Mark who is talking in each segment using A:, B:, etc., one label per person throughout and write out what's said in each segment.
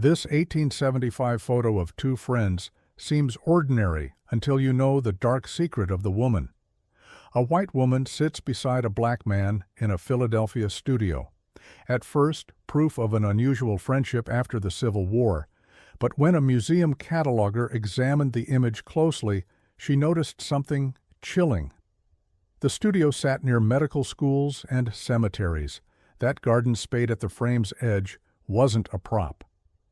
A: This 1875 photo of two friends seems ordinary until you know the dark secret of the woman. A white woman sits beside a black man in a Philadelphia studio. At first, proof of an unusual friendship after the Civil War, but when a museum cataloger examined the image closely, she noticed something chilling. The studio sat near medical schools and cemeteries. That garden spade at the frame's edge wasn't a prop.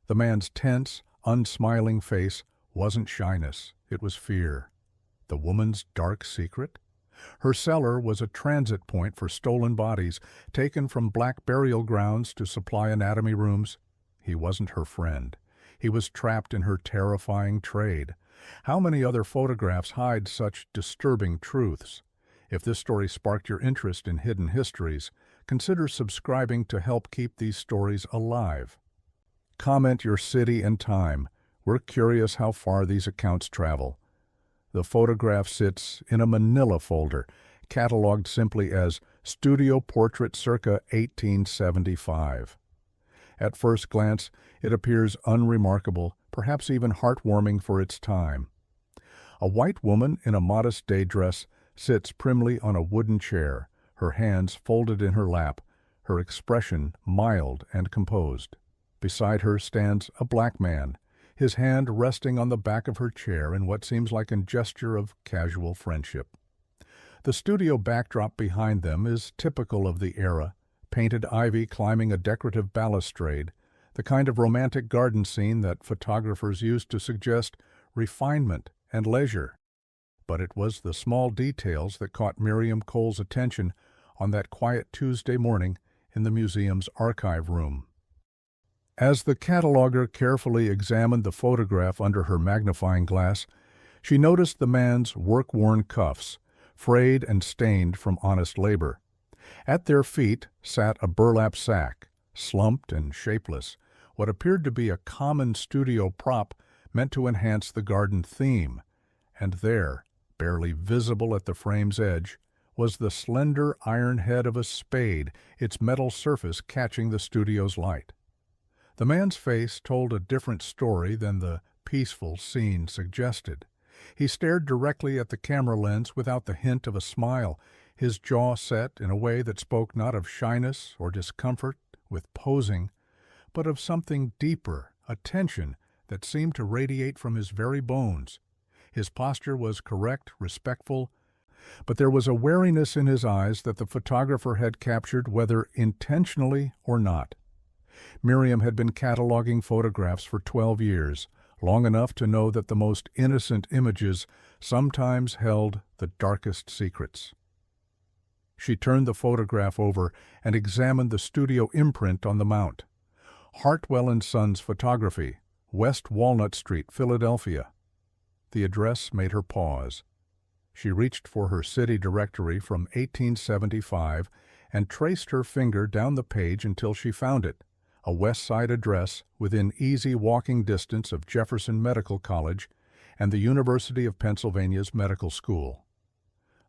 A: The man's tense, unsmiling face wasn't shyness, it was fear. The woman's dark secret? Her cellar was a transit point for stolen bodies, taken from black burial grounds to supply anatomy rooms. He wasn't her friend. He was trapped in her terrifying trade. How many other photographs hide such disturbing truths? If this story sparked your interest in hidden histories, consider subscribing to help keep these stories alive. Comment your city and time. We're curious how far these accounts travel. The photograph sits in a manila folder, cataloged simply as Studio Portrait circa 1875. At first glance, it appears unremarkable, perhaps even heartwarming for its time. A white woman in a modest day dress sits primly on a wooden chair, her hands folded in her lap, her expression mild and composed. Beside her stands a black man, his hand resting on the back of her chair in what seems like a gesture of casual friendship. The studio backdrop behind them is typical of the era, painted ivy climbing a decorative balustrade, the kind of romantic garden scene that photographers used to suggest refinement and leisure. But it was the small details that caught Miriam Cole's attention on that quiet Tuesday morning in the museum's archive room. As the cataloger carefully examined the photograph under her magnifying glass, she noticed the man's work-worn cuffs, frayed and stained from honest labor. At their feet sat a burlap sack, slumped and shapeless, what appeared to be a common studio prop meant to enhance the garden theme. And there, barely visible at the frame's edge, was the slender iron head of a spade, its metal surface catching the studio's light. The man's face told a different story than the peaceful scene suggested. He stared directly at the camera lens without the hint of a smile, his jaw set in a way that spoke not of shyness or discomfort with posing, but of something deeper, a tension that seemed to radiate from his very bones. His posture was correct, respectful, but there was a wariness in his eyes that the photographer had captured whether intentionally or not. Miriam had been cataloging photographs for 12 years, long enough to know that the most innocent images sometimes held the darkest secrets. She turned the photograph over and examined the studio imprint on the mount. Hartwell & Sons Photography, West Walnut Street, Philadelphia. The address made her pause. She reached for her city directory from 1875 and traced her finger down the page until she found it, a West Side address within easy walking distance of Jefferson Medical College and the University of Pennsylvania's medical school.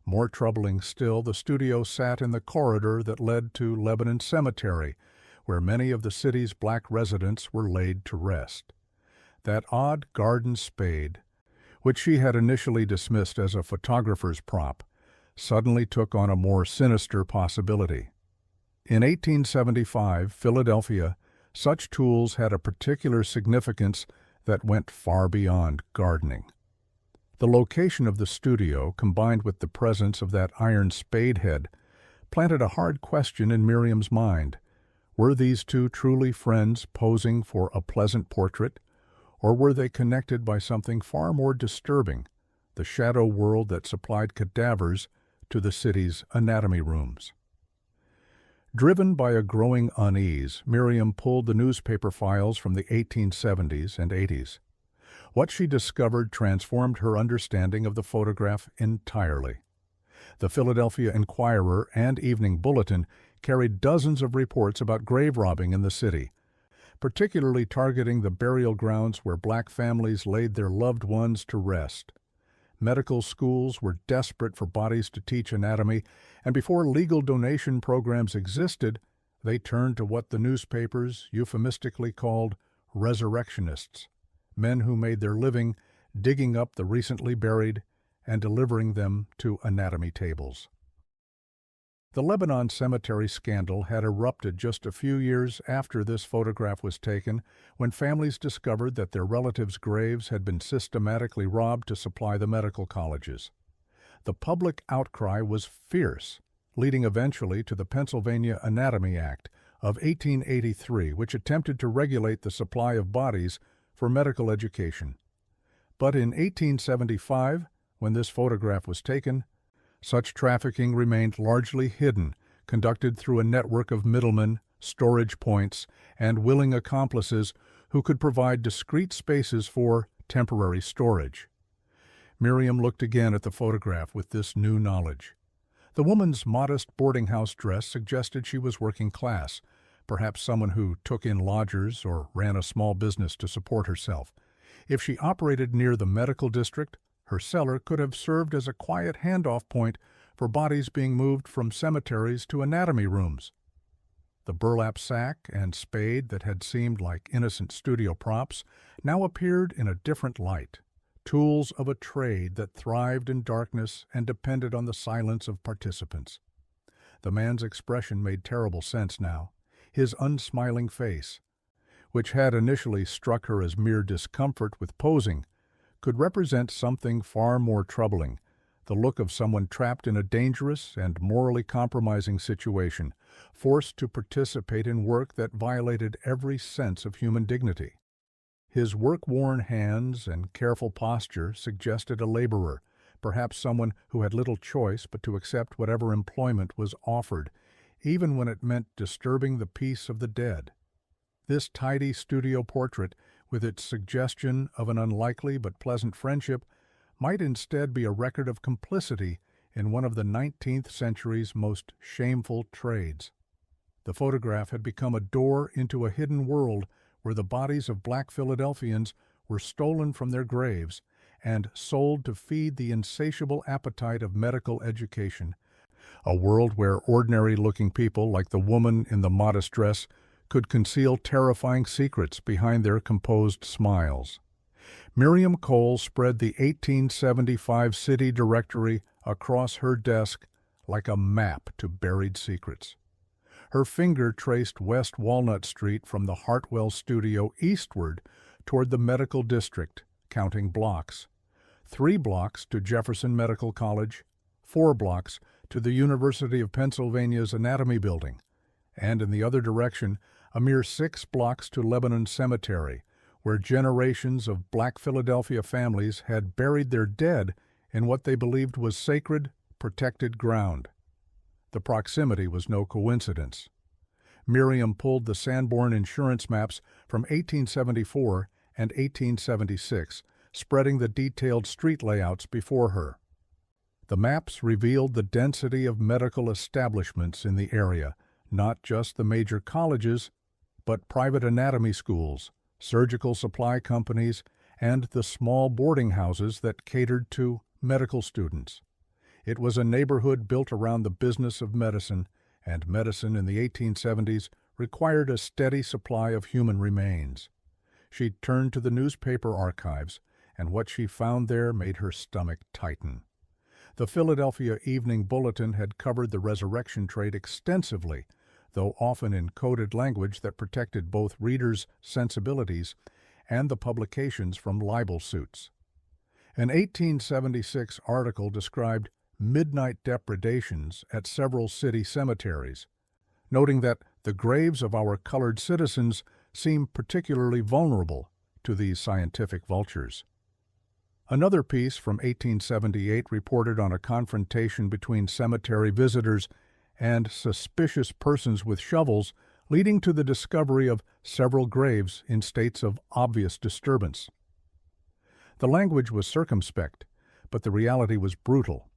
A: More troubling still, the studio sat in the corridor that led to Lebanon Cemetery, where many of the city's black residents were laid to rest. That odd garden spade, which she had initially dismissed as a photographer's prop, suddenly took on a more sinister possibility. In 1875, Philadelphia, such tools had a particular significance that went far beyond gardening. The location of the studio, combined with the presence of that iron spade head, planted a hard question in Miriam's mind. Were these two truly friends posing for a pleasant portrait, or were they connected by something far more disturbing, the shadow world that supplied cadavers to the city's anatomy rooms? Driven by a growing unease, Miriam pulled the newspaper files from the 1870s and 80s. What she discovered transformed her understanding of the photograph entirely. The Philadelphia Inquirer and Evening Bulletin carried dozens of reports about grave robbing in the city, particularly targeting the burial grounds where black families laid their loved ones to rest. Medical schools were desperate for bodies to teach anatomy, and before legal donation programs existed, they turned to what the newspapers euphemistically called Resurrectionists, men who made their living digging up the recently buried and delivering them to anatomy tables. The Lebanon cemetery scandal had erupted just a few years after this photograph was taken, when families discovered that their relatives' graves had been systematically robbed to supply the medical colleges. The public outcry was fierce, leading eventually to the Pennsylvania Anatomy Act of 1883, which attempted to regulate the supply of bodies for medical education. But in 1875, when this photograph was taken, such trafficking remained largely hidden, conducted through a network of middlemen, storage points, and willing accomplices who could provide discreet spaces for temporary storage. Miriam looked again at the photograph with this new knowledge. The woman's modest boarding house dress suggested she was working class, perhaps someone who took in lodgers or ran a small business to support herself. If she operated near the medical district, her cellar could have served as a quiet handoff point for bodies being moved from cemeteries to anatomy rooms. The burlap sack and spade that had seemed like innocent studio props now appeared in a different light, tools of a trade that thrived in darkness and depended on the silence of participants. The man's expression made terrible sense now. His unsmiling face, which had initially struck her as mere discomfort with posing, could represent something far more troubling, the look of someone trapped in a dangerous and morally compromising situation, forced to participate in work that violated every sense of human dignity. His work-worn hands and careful posture suggested a laborer, perhaps someone who had little choice but to accept whatever employment was offered, even when it meant disturbing the peace of the dead. This tidy studio portrait, with its suggestion of an unlikely but pleasant friendship, might instead be a record of complicity in one of the 19th century's most shameful trades. The photograph had become a door into a hidden world where the bodies of Black Philadelphians were stolen from their graves and sold to feed the insatiable appetite of medical education, a world where ordinary-looking people like the woman in the modest dress could conceal terrifying secrets behind their composed smiles. Miriam Cole spread the 1875 city directory across her desk like a map to buried secrets. Her finger traced West Walnut Street from the Hartwell studio eastward toward the medical district, counting blocks. 3 blocks to Jefferson Medical College, 4 blocks to the University of Pennsylvania's Anatomy Building, and in the other direction, a mere 6 blocks to Lebanon Cemetery, where generations of Black Philadelphia families had buried their dead in what they believed was sacred, protected ground. The proximity was no coincidence. Miriam pulled the Sanborn insurance maps from 1874 and 1876, spreading the detailed street layouts before her. The maps revealed the density of medical establishments in the area, not just the major colleges, but private anatomy schools, surgical supply companies, and the small boarding houses that catered to medical students. It was a neighborhood built around the business of medicine, and medicine in the 1870s required a steady supply of human remains. She turned to the newspaper archives, and what she found there made her stomach tighten. The Philadelphia Evening Bulletin had covered the resurrection trade extensively, though often in coded language that protected both readers' sensibilities and the publications from libel suits. An 1876 article described midnight depredations at several city cemeteries, noting that the graves of our colored citizens seem particularly vulnerable to these scientific vultures. Another piece from 1878 reported on a confrontation between cemetery visitors and suspicious persons with shovels, leading to the discovery of several graves in states of obvious disturbance. The language was circumspect, but the reality was brutal.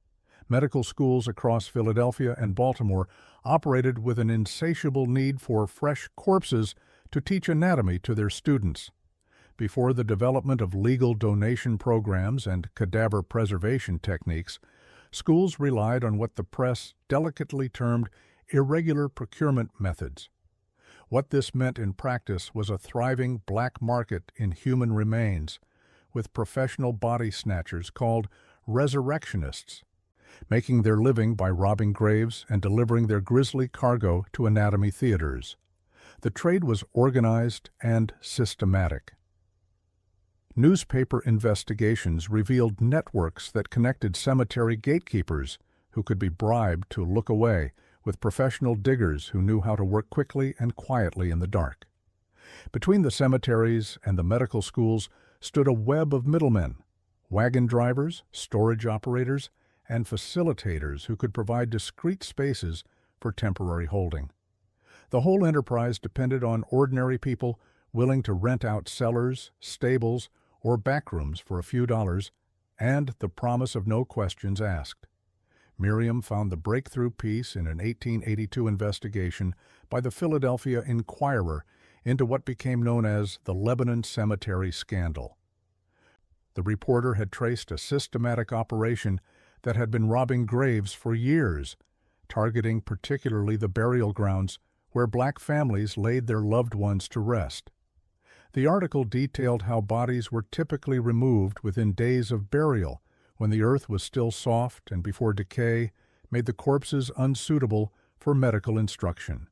A: Medical schools across Philadelphia and Baltimore operated with an insatiable need for fresh corpses to teach anatomy to their students. Before the development of legal donation programs and cadaver preservation techniques, schools relied on what the press delicately termed irregular procurement methods. What this meant in practice was a thriving black market in human remains, with professional body snatchers called Resurrectionists, making their living by robbing graves and delivering their grisly cargo to anatomy theaters. The trade was organized and systematic. Newspaper investigations revealed networks that connected cemetery gatekeepers who could be bribed to look away with professional diggers who knew how to work quickly and quietly in the dark. Between the cemeteries and the medical schools stood a web of middlemen, wagon drivers, storage operators, and facilitators who could provide discreet spaces for temporary holding. The whole enterprise depended on ordinary people willing to rent out cellars, stables, or backrooms for a few dollars, and the promise of no questions asked. Miriam found the breakthrough piece in an 1882 investigation by the Philadelphia Inquirer into what became known as the Lebanon Cemetery Scandal. The reporter had traced a systematic operation that had been robbing graves for years, targeting particularly the burial grounds where black families laid their loved ones to rest. The article detailed how bodies were typically removed within days of burial, when the earth was still soft and before decay made the corpses unsuitable for medical instruction.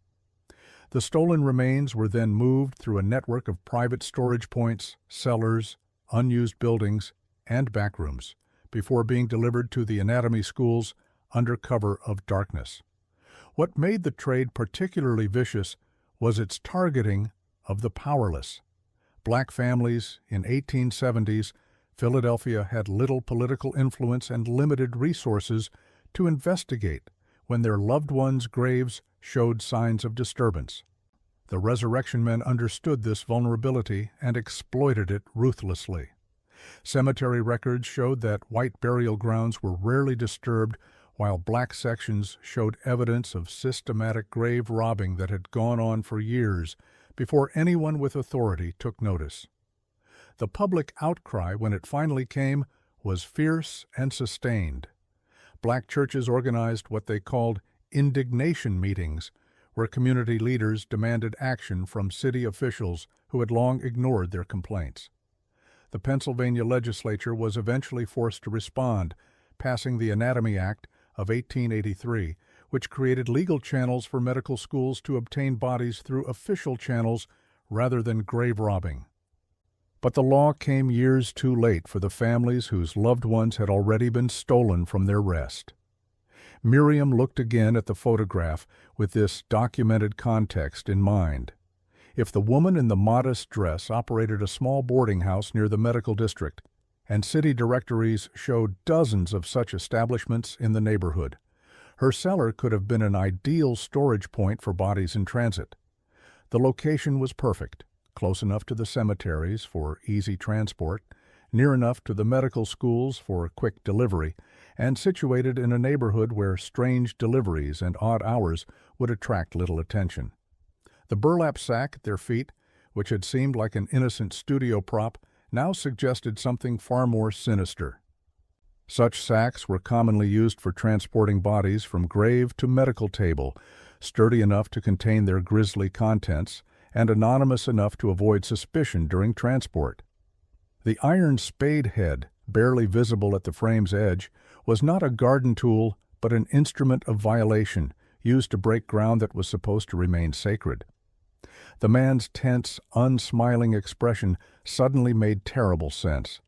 A: The stolen remains were then moved through a network of private storage points, cellars, unused buildings, and backrooms, before being delivered to the anatomy schools under cover of darkness. What made the trade particularly vicious was its targeting of the powerless. Black families in 1870s, Philadelphia had little political influence and limited resources to investigate when their loved ones' graves showed signs of disturbance. The resurrection men understood this vulnerability and exploited it ruthlessly. Cemetery records showed that white burial grounds were rarely disturbed, while black sections showed evidence of systematic grave robbing that had gone on for years before anyone with authority took notice. The public outcry, when it finally came, was fierce and sustained. Black churches organized what they called indignation meetings, where community leaders demanded action from city officials who had long ignored their complaints. The Pennsylvania legislature was eventually forced to respond, passing the Anatomy Act of 1883, which created legal channels for medical schools to obtain bodies through official channels rather than grave robbing. But the law came years too late for the families whose loved ones had already been stolen from their rest. Miriam looked again at the photograph with this documented context in mind. If the woman in the modest dress operated a small boarding house near the medical district, and city directories showed dozens of such establishments in the neighborhood, her cellar could have been an ideal storage point for bodies in transit. The location was perfect, close enough to the cemeteries for easy transport, near enough to the medical schools for quick delivery, and situated in a neighborhood where strange deliveries and odd hours would attract little attention. The burlap sack at their feet, which had seemed like an innocent studio prop, now suggested something far more sinister. Such sacks were commonly used for transporting bodies from grave to medical table, sturdy enough to contain their grisly contents, and anonymous enough to avoid suspicion during transport. The iron spade head, barely visible at the frame's edge, was not a garden tool but an instrument of violation, used to break ground that was supposed to remain sacred. The man's tense, unsmiling expression suddenly made terrible sense.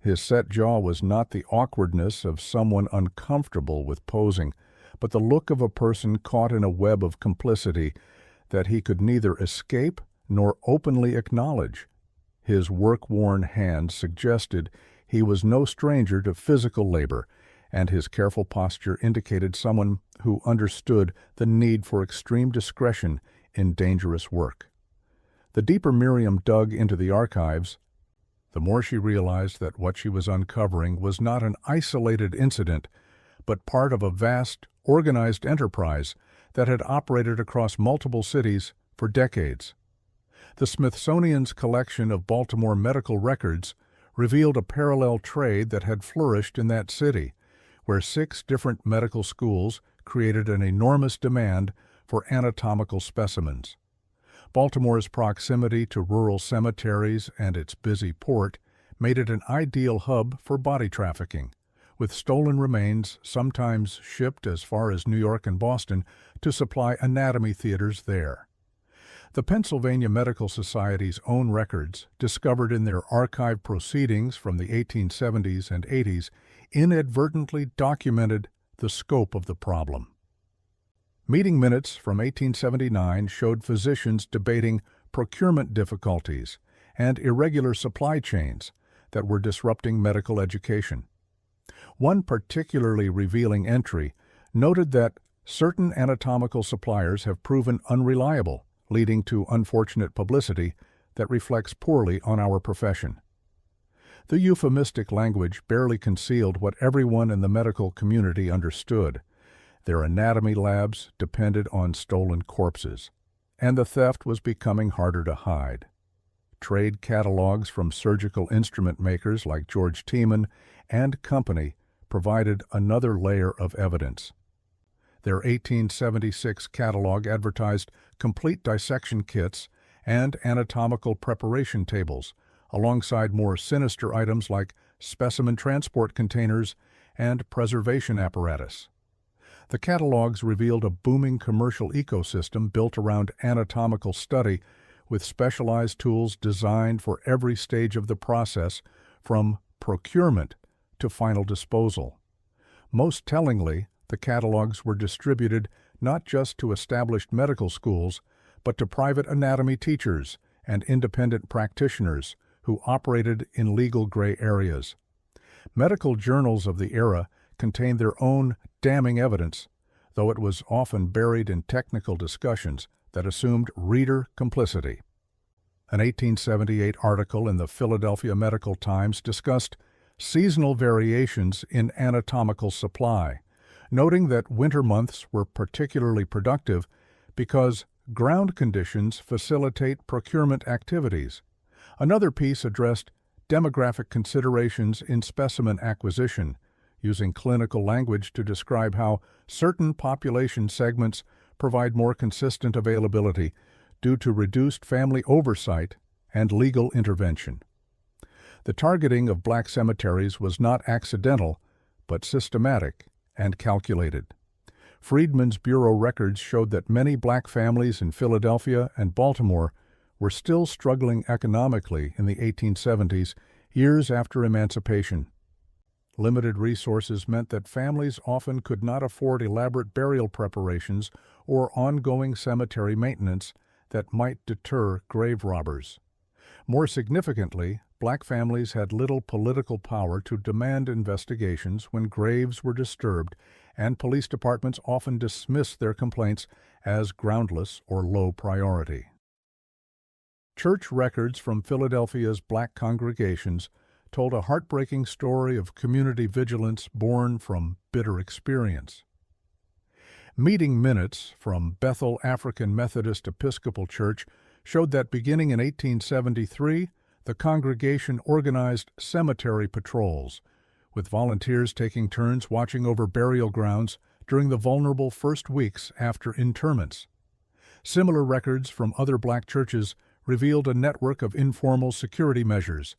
A: His set jaw was not the awkwardness of someone uncomfortable with posing, but the look of a person caught in a web of complicity that he could neither escape nor openly acknowledge. His work-worn hands suggested he was no stranger to physical labor, and his careful posture indicated someone who understood the need for extreme discretion in dangerous work. The deeper Miriam dug into the archives, the more she realized that what she was uncovering was not an isolated incident, but part of a vast, organized enterprise that had operated across multiple cities for decades. The Smithsonian's collection of Baltimore medical records revealed a parallel trade that had flourished in that city, where 6 different medical schools created an enormous demand for anatomical specimens. Baltimore's proximity to rural cemeteries and its busy port made it an ideal hub for body trafficking, with stolen remains sometimes shipped as far as New York and Boston to supply anatomy theaters there. The Pennsylvania Medical Society's own records, discovered in their archive proceedings from the 1870s and 80s, inadvertently documented the scope of the problem. Meeting minutes from 1879 showed physicians debating procurement difficulties and irregular supply chains that were disrupting medical education. One particularly revealing entry noted that certain anatomical suppliers have proven unreliable, leading to unfortunate publicity that reflects poorly on our profession. The euphemistic language barely concealed what everyone in the medical community understood. Their anatomy labs depended on stolen corpses, and the theft was becoming harder to hide. Trade catalogs from surgical instrument makers like George Tiemann and Company provided another layer of evidence. Their 1876 catalog advertised complete dissection kits and anatomical preparation tables, alongside more sinister items like specimen transport containers and preservation apparatus. The catalogs revealed a booming commercial ecosystem built around anatomical study, with specialized tools designed for every stage of the process, from procurement to final disposal. Most tellingly, the catalogs were distributed not just to established medical schools, but to private anatomy teachers and independent practitioners who operated in legal gray areas. Medical journals of the era contained their own damning evidence, though it was often buried in technical discussions that assumed reader complicity. An 1878 article in the Philadelphia Medical Times discussed seasonal variations in anatomical supply, noting that winter months were particularly productive because ground conditions facilitate procurement activities. Another piece addressed demographic considerations in specimen acquisition, using clinical language to describe how certain population segments provide more consistent availability due to reduced family oversight and legal intervention. The targeting of black cemeteries was not accidental, but systematic and calculated. Friedman's Bureau records showed that many black families in Philadelphia and Baltimore were still struggling economically in the 1870s, years after emancipation. Limited resources meant that families often could not afford elaborate burial preparations or ongoing cemetery maintenance that might deter grave robbers. More significantly, black families had little political power to demand investigations when graves were disturbed, and police departments often dismissed their complaints as groundless or low priority. Church records from Philadelphia's black congregations told a heartbreaking story of community vigilance born from bitter experience. Meeting minutes from Bethel African Methodist Episcopal Church showed that beginning in 1873, the congregation organized cemetery patrols, with volunteers taking turns watching over burial grounds during the vulnerable first weeks after interments. Similar records from other black churches revealed a network of informal security measures,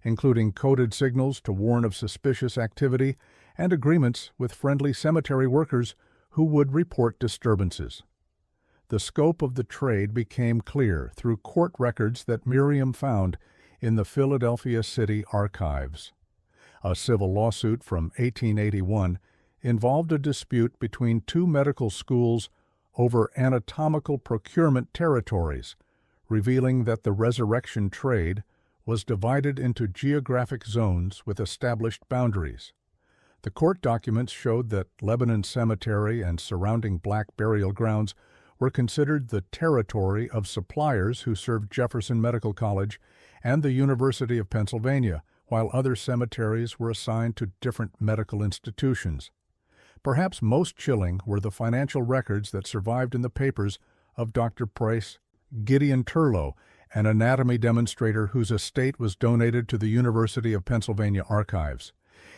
A: including coded signals to warn of suspicious activity and agreements with friendly cemetery workers who would report disturbances. The scope of the trade became clear through court records that Miriam found in the Philadelphia City Archives. A civil lawsuit from 1881 involved a dispute between two medical schools over anatomical procurement territories, revealing that the resurrection trade was divided into geographic zones with established boundaries. The court documents showed that Lebanon Cemetery and surrounding black burial grounds were considered the territory of suppliers who served Jefferson Medical College and the University of Pennsylvania, while other cemeteries were assigned to different medical institutions. Perhaps most chilling were the financial records that survived in the papers of Dr. Price Gideon Turlow, an anatomy demonstrator whose estate was donated to the University of Pennsylvania Archives.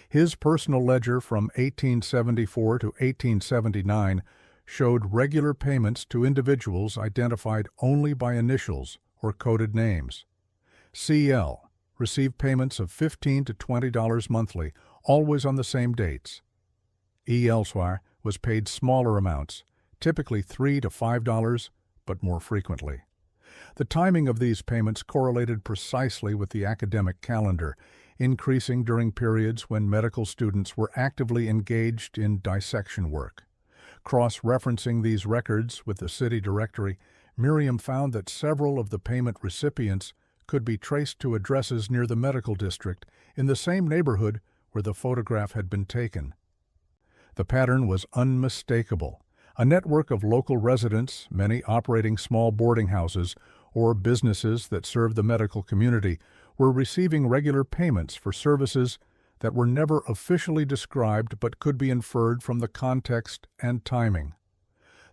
A: His personal ledger from 1874 to 1879 showed regular payments to individuals identified only by initials or coded names. CL received payments of $15 to $20 monthly, always on the same dates. E. elsewhere was paid smaller amounts, typically $3 to $5, but more frequently. The timing of these payments correlated precisely with the academic calendar, increasing during periods when medical students were actively engaged in dissection work. Cross-referencing these records with the city directory, Miriam found that several of the payment recipients could be traced to addresses near the medical district in the same neighborhood where the photograph had been taken. The pattern was unmistakable. A network of local residents, many operating small boarding houses or businesses that served the medical community, were receiving regular payments for services that were never officially described but could be inferred from the context and timing.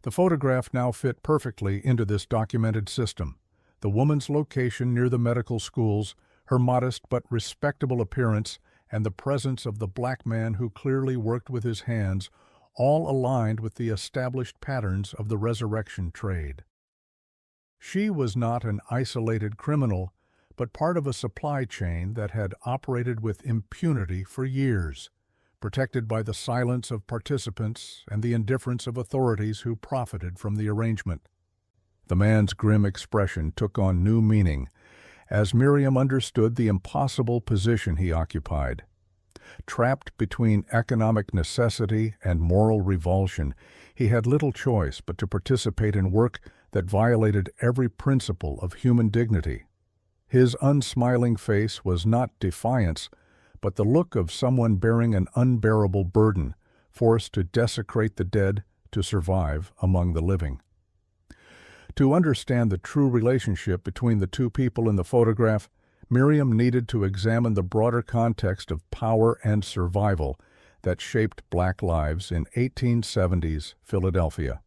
A: The photograph now fit perfectly into this documented system. The woman's location near the medical schools, her modest but respectable appearance, and the presence of the black man who clearly worked with his hands all aligned with the established patterns of the resurrection trade. She was not an isolated criminal, but part of a supply chain that had operated with impunity for years, protected by the silence of participants and the indifference of authorities who profited from the arrangement. The man's grim expression took on new meaning as Miriam understood the impossible position he occupied. Trapped between economic necessity and moral revulsion, he had little choice but to participate in work that violated every principle of human dignity. His unsmiling face was not defiance, but the look of someone bearing an unbearable burden, forced to desecrate the dead to survive among the living. To understand the true relationship between the two people in the photograph, Miriam needed to examine the broader context of power and survival that shaped black lives in 1870s Philadelphia.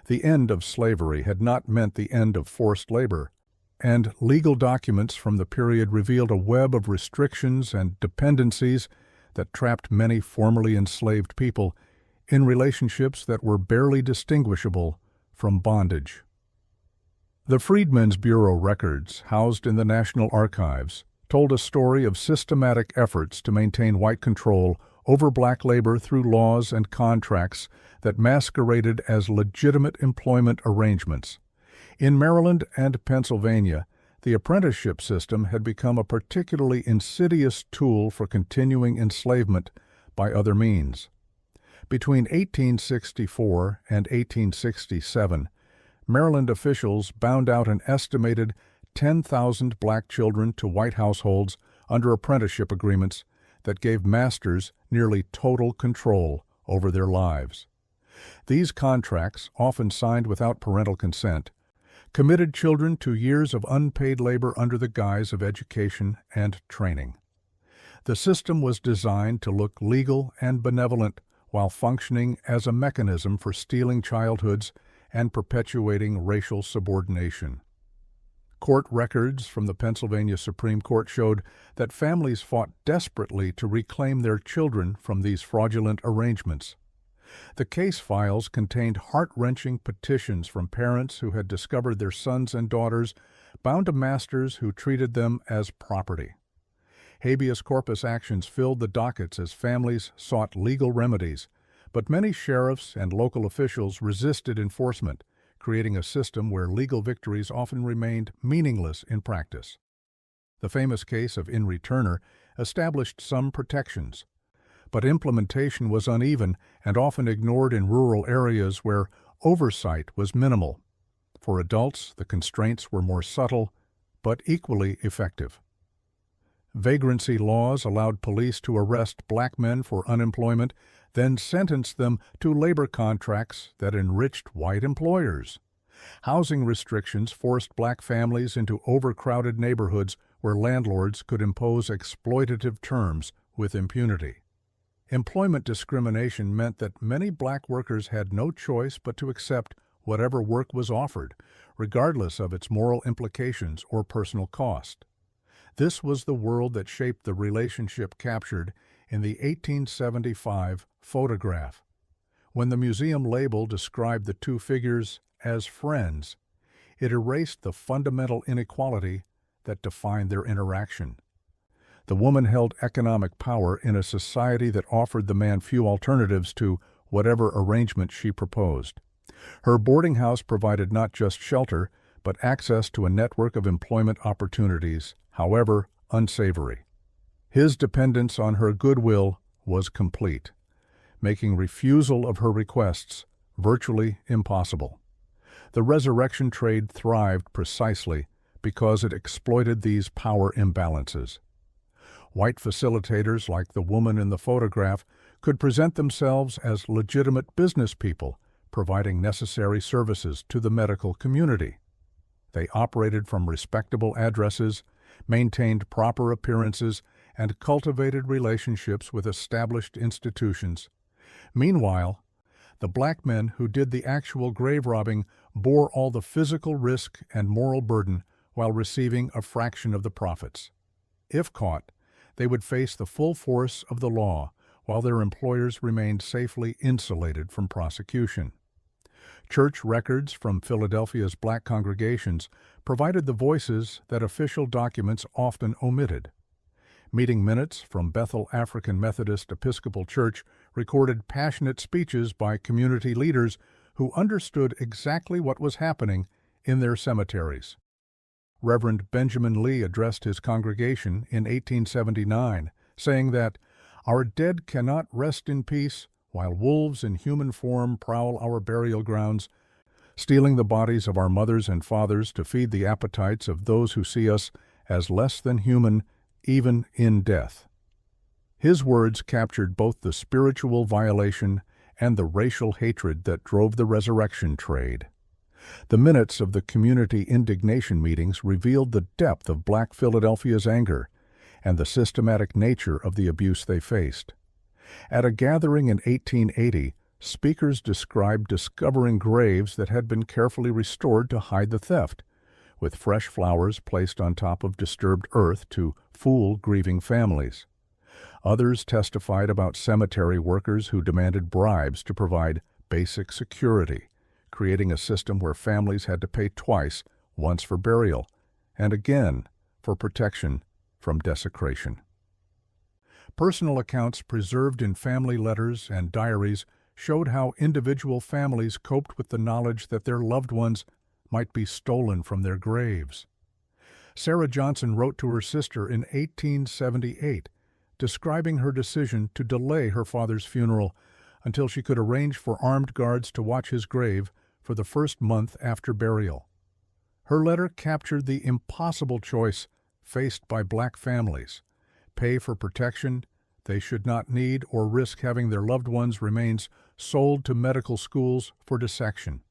A: The end of slavery had not meant the end of forced labor, and legal documents from the period revealed a web of restrictions and dependencies that trapped many formerly enslaved people in relationships that were barely distinguishable from bondage. The Freedmen's Bureau records, housed in the National Archives, told a story of systematic efforts to maintain white control over black labor through laws and contracts that masqueraded as legitimate employment arrangements. In Maryland and Pennsylvania, the apprenticeship system had become a particularly insidious tool for continuing enslavement by other means. Between 1864 and 1867, Maryland officials bound out an estimated 10,000 black children to white households under apprenticeship agreements that gave masters nearly total control over their lives. These contracts, often signed without parental consent, committed children to years of unpaid labor under the guise of education and training. The system was designed to look legal and benevolent while functioning as a mechanism for stealing childhoods and perpetuating racial subordination. Court records from the Pennsylvania Supreme Court showed that families fought desperately to reclaim their children from these fraudulent arrangements. The case files contained heart-wrenching petitions from parents who had discovered their sons and daughters bound to masters who treated them as property. Habeas corpus actions filled the dockets as families sought legal remedies, but many sheriffs and local officials resisted enforcement, creating a system where legal victories often remained meaningless in practice. The famous case of In Returner established some protections, but implementation was uneven and often ignored in rural areas where oversight was minimal. For adults, the constraints were more subtle, but equally effective. Vagrancy laws allowed police to arrest black men for unemployment, then sentence them to labor contracts that enriched white employers. Housing restrictions forced black families into overcrowded neighborhoods where landlords could impose exploitative terms with impunity. Employment discrimination meant that many black workers had no choice but to accept whatever work was offered, regardless of its moral implications or personal cost. This was the world that shaped the relationship captured in the 1875 photograph. When the museum label described the two figures as friends, it erased the fundamental inequality that defined their interaction. The woman held economic power in a society that offered the man few alternatives to whatever arrangement she proposed. Her boarding house provided not just shelter, but access to a network of employment opportunities, however unsavory. His dependence on her goodwill was complete, making refusal of her requests virtually impossible. The resurrection trade thrived precisely because it exploited these power imbalances. White facilitators like the woman in the photograph could present themselves as legitimate business people, providing necessary services to the medical community. They operated from respectable addresses, maintained proper appearances, and cultivated relationships with established institutions. Meanwhile, the black men who did the actual grave robbing bore all the physical risk and moral burden while receiving a fraction of the profits. If caught, they would face the full force of the law, while their employers remained safely insulated from prosecution. Church records from Philadelphia's black congregations provided the voices that official documents often omitted. Meeting minutes from Bethel African Methodist Episcopal Church recorded passionate speeches by community leaders who understood exactly what was happening in their cemeteries. Reverend Benjamin Lee addressed his congregation in 1879, saying that, "Our dead cannot rest in peace while wolves in human form prowl our burial grounds, stealing the bodies of our mothers and fathers to feed the appetites of those who see us as less than human, even in death." His words captured both the spiritual violation and the racial hatred that drove the resurrection trade. The minutes of the community indignation meetings revealed the depth of Black Philadelphia's anger and the systematic nature of the abuse they faced. At a gathering in 1880, speakers described discovering graves that had been carefully restored to hide the theft, with fresh flowers placed on top of disturbed earth to fool grieving families. Others testified about cemetery workers who demanded bribes to provide basic security, creating a system where families had to pay twice, once for burial, and again for protection from desecration. Personal accounts preserved in family letters and diaries showed how individual families coped with the knowledge that their loved ones might be stolen from their graves. Sarah Johnson wrote to her sister in 1878, describing her decision to delay her father's funeral until she could arrange for armed guards to watch his grave for the first month after burial. Her letter captured the impossible choice faced by black families: pay for protection they should not need or risk having their loved ones' remains sold to medical schools for dissection.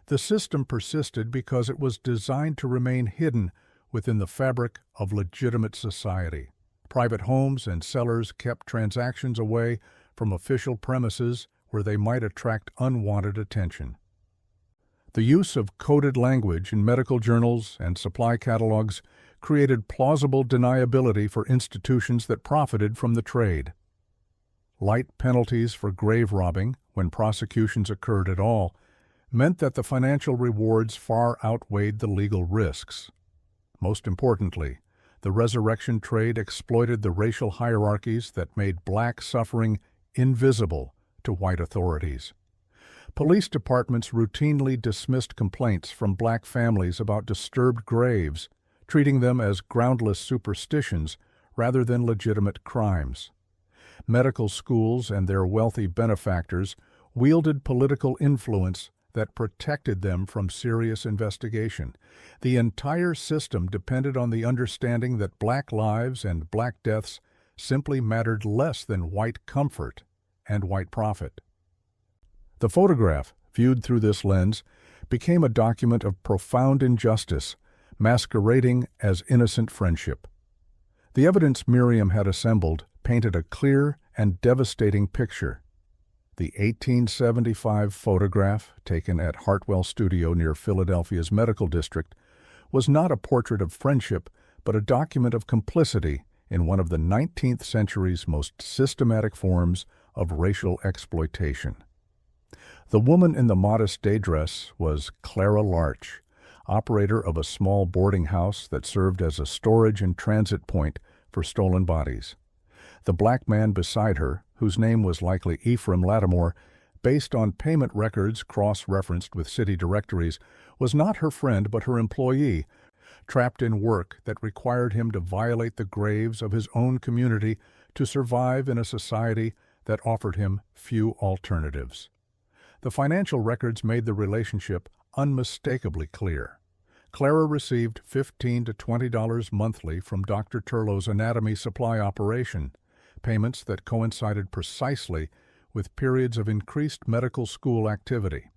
A: The system persisted because it was designed to remain hidden within the fabric of legitimate society. Private homes and cellars kept transactions away from official premises where they might attract unwanted attention. The use of coded language in medical journals and supply catalogs created plausible deniability for institutions that profited from the trade. Light penalties for grave robbing, when prosecutions occurred at all, meant that the financial rewards far outweighed the legal risks. Most importantly, the resurrection trade exploited the racial hierarchies that made black suffering invisible to white authorities. Police departments routinely dismissed complaints from black families about disturbed graves, treating them as groundless superstitions rather than legitimate crimes. Medical schools and their wealthy benefactors wielded political influence that protected them from serious investigation. The entire system depended on the understanding that black lives and black deaths simply mattered less than white comfort and white profit. The photograph, viewed through this lens, became a document of profound injustice, masquerading as innocent friendship. The evidence Miriam had assembled painted a clear and devastating picture. The 1875 photograph, taken at Hartwell Studio near Philadelphia's medical district, was not a portrait of friendship, but a document of complicity in one of the 19th century's most systematic forms of racial exploitation. The woman in the modest day dress was Clara Larch, operator of a small boarding house that served as a storage and transit point for stolen bodies. The black man beside her, whose name was likely Ephraim Lattimore, based on payment records cross-referenced with city directories, was not her friend but her employee, trapped in work that required him to violate the graves of his own community to survive in a society that offered him few alternatives. The financial records made the relationship unmistakably clear. Clara received $15 to $20 monthly from Dr. Turlow's anatomy supply operation, payments that coincided precisely with periods of increased medical school activity.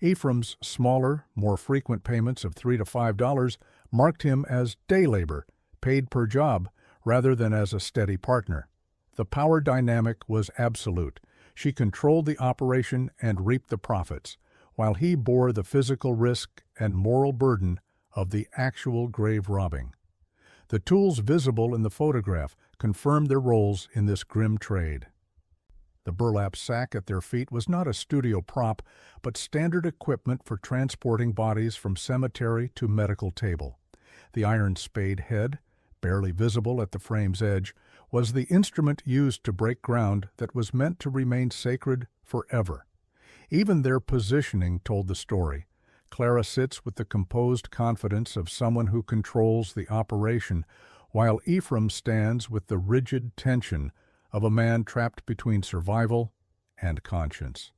A: Ephraim's smaller, more frequent payments of $3 to $5 marked him as day labor, paid per job, rather than as a steady partner. The power dynamic was absolute. She controlled the operation and reaped the profits, while he bore the physical risk and moral burden of the actual grave robbing. The tools visible in the photograph confirmed their roles in this grim trade. The burlap sack at their feet was not a studio prop, but standard equipment for transporting bodies from cemetery to medical table. The iron spade head, barely visible at the frame's edge, was the instrument used to break ground that was meant to remain sacred forever. Even their positioning told the story. Clara sits with the composed confidence of someone who controls the operation, while Ephraim stands with the rigid tension of a man trapped between survival and conscience.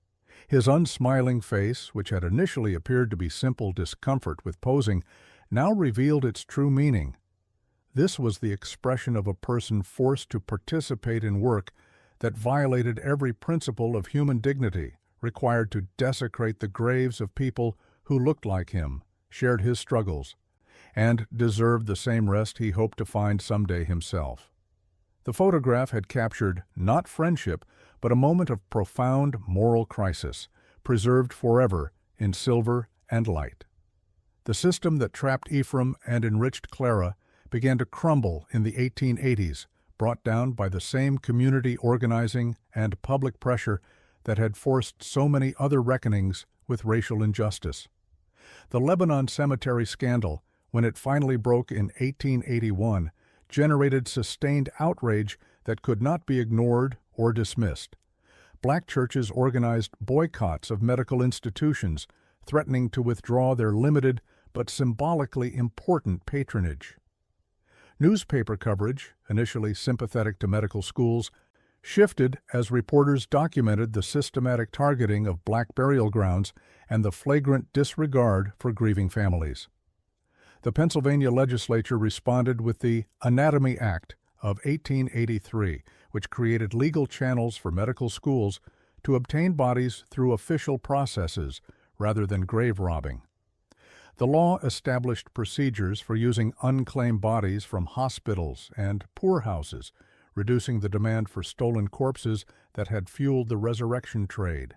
A: His unsmiling face, which had initially appeared to be simple discomfort with posing, now revealed its true meaning. This was the expression of a person forced to participate in work that violated every principle of human dignity, required to desecrate the graves of people who looked like him, shared his struggles, and deserved the same rest he hoped to find someday himself. The photograph had captured not friendship, but a moment of profound moral crisis, preserved forever in silver and light. The system that trapped Ephraim and enriched Clara began to crumble in the 1880s, brought down by the same community organizing and public pressure that had forced so many other reckonings with racial injustice. The Lebanon Cemetery scandal, when it finally broke in 1881, generated sustained outrage that could not be ignored or dismissed. Black churches organized boycotts of medical institutions, threatening to withdraw their limited but symbolically important patronage. Newspaper coverage, initially sympathetic to medical schools, shifted as reporters documented the systematic targeting of black burial grounds and the flagrant disregard for grieving families. The Pennsylvania legislature responded with the Anatomy Act of 1883, which created legal channels for medical schools to obtain bodies through official processes rather than grave robbing. The law established procedures for using unclaimed bodies from hospitals and poorhouses, reducing the demand for stolen corpses that had fueled the resurrection trade.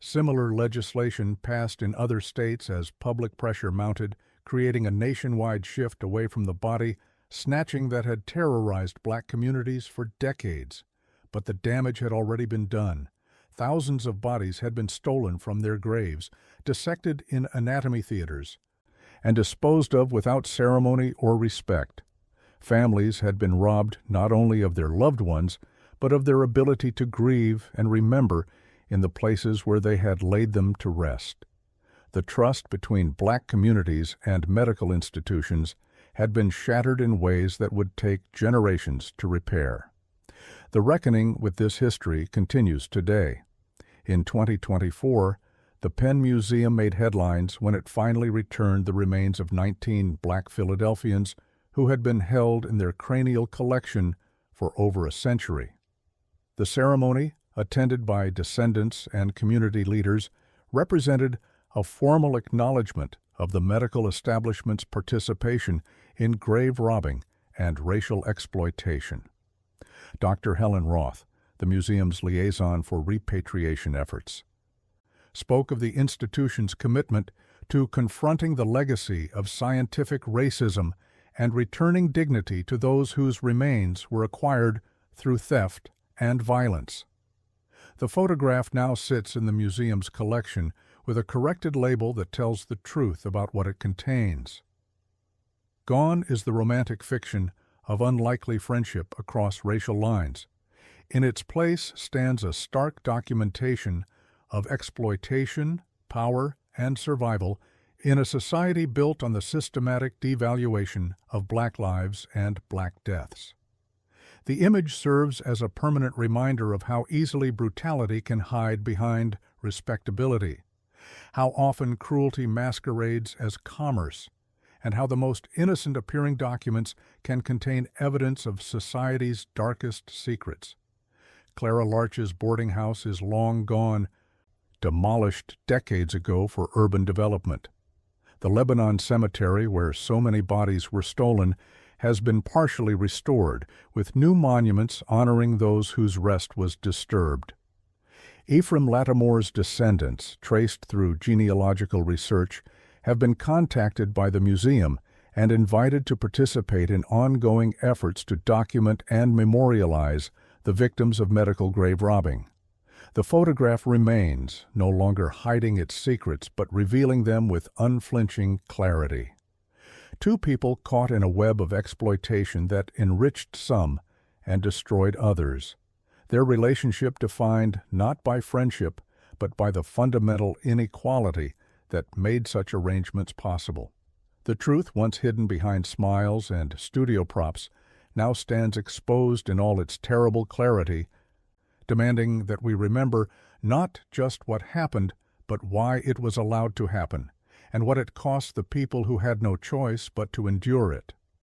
A: Similar legislation passed in other states as public pressure mounted, creating a nationwide shift away from the body snatching that had terrorized black communities for decades. But the damage had already been done. Thousands of bodies had been stolen from their graves, dissected in anatomy theaters, and disposed of without ceremony or respect. Families had been robbed not only of their loved ones, but of their ability to grieve and remember in the places where they had laid them to rest. The trust between black communities and medical institutions had been shattered in ways that would take generations to repair. The reckoning with this history continues today. In 2024, the Penn Museum made headlines when it finally returned the remains of 19 black Philadelphians who had been held in their cranial collection for over a century. The ceremony, attended by descendants and community leaders, represented a formal acknowledgement of the medical establishment's participation in grave robbing and racial exploitation. Dr. Helen Roth, the museum's liaison for repatriation efforts, spoke of the institution's commitment to confronting the legacy of scientific racism and returning dignity to those whose remains were acquired through theft and violence. The photograph now sits in the museum's collection with a corrected label that tells the truth about what it contains. Gone is the romantic fiction of unlikely friendship across racial lines. In its place stands a stark documentation of exploitation, power, and survival in a society built on the systematic devaluation of black lives and black deaths. The image serves as a permanent reminder of how easily brutality can hide behind respectability, how often cruelty masquerades as commerce, and how the most innocent-appearing documents can contain evidence of society's darkest secrets. Clara Larch's boarding house is long gone, demolished decades ago for urban development. The Lebanon cemetery, where so many bodies were stolen, has been partially restored, with new monuments honoring those whose rest was disturbed. Ephraim Lattimore's descendants, traced through genealogical research, have been contacted by the museum and invited to participate in ongoing efforts to document and memorialize the victims of medical grave robbing. The photograph remains, no longer hiding its secrets but revealing them with unflinching clarity. Two people caught in a web of exploitation that enriched some and destroyed others. Their relationship defined not by friendship, but by the fundamental inequality that made such arrangements possible. The truth, once hidden behind smiles and studio props, now stands exposed in all its terrible clarity, demanding that we remember not just what happened, but why it was allowed to happen, and what it cost the people who had no choice but to endure it.